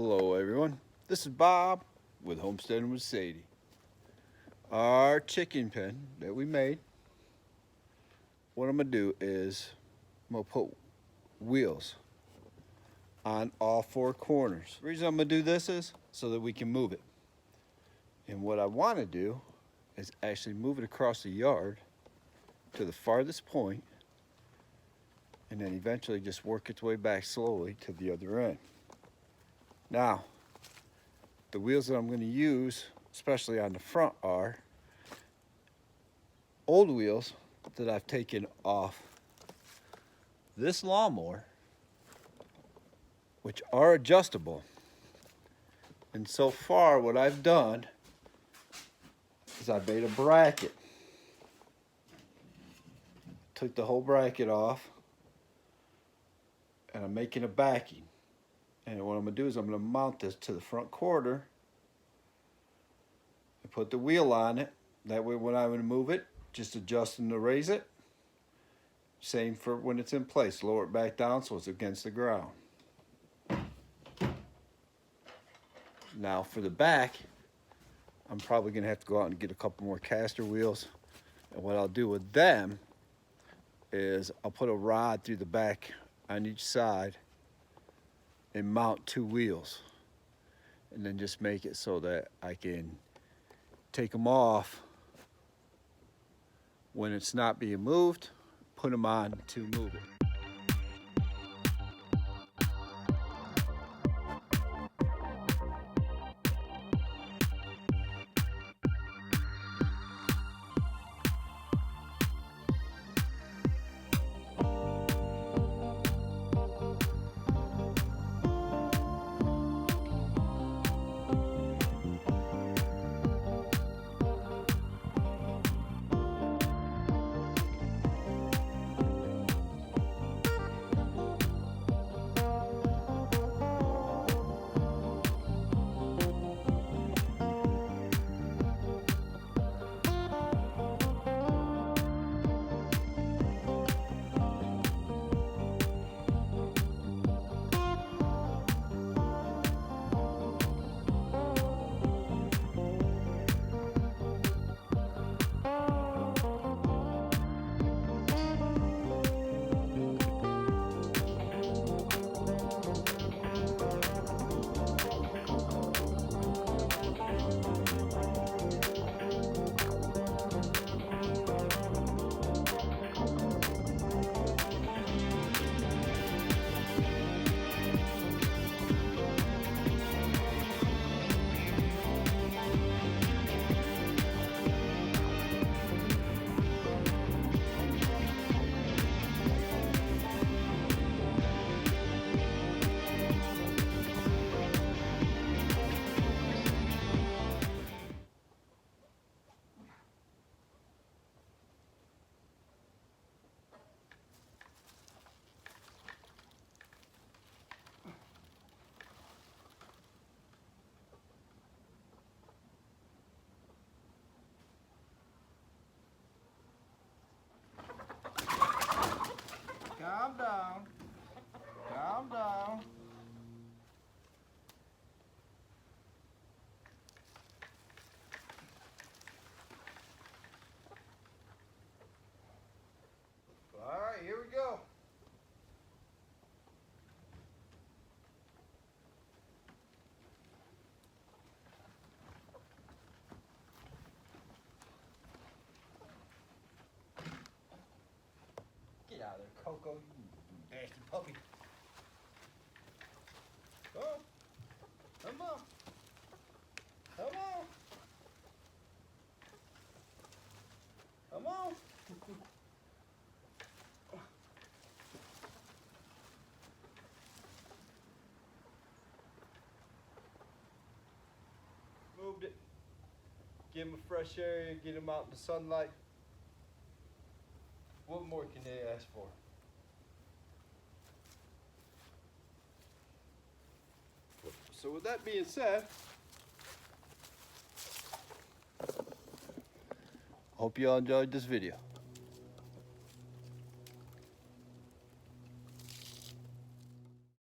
Hello everyone, this is Bob with Homesteading with Sadie. Our chicken pen that we made, what I'm going to do is I'm going to put wheels on all four corners. The reason I'm going to do this is so that we can move it. And what I want to do is actually move it across the yard to the farthest point and then eventually just work its way back slowly to the other end. Now, the wheels that I'm going to use, especially on the front, are old wheels that I've taken off this lawnmower, which are adjustable. And so far what I've done is I made a bracket. Took the whole bracket off and I'm making a backing. And what I'm going to do is I'm going to mount this to the front quarter and put the wheel on it. That way when I'm going to move it, just adjust and to raise it. Same for when it's in place. Lower it back down so it's against the ground. Now for the back, I'm probably going to have to go out and get a couple more caster wheels. And what I'll do with them is I'll put a rod through the back on each side and mount two wheels, and then just make it so that I can take them off when it's not being moved, put them on to move it. Calm down. Calm down. All right, here we go. Get out of there, Coco. Nasty puppy. Go. Come on. Come on. Come on. Moved it. Give him a fresh area, get him out in the sunlight. What more can they ask for? So with that being said, hope you all enjoyed this video.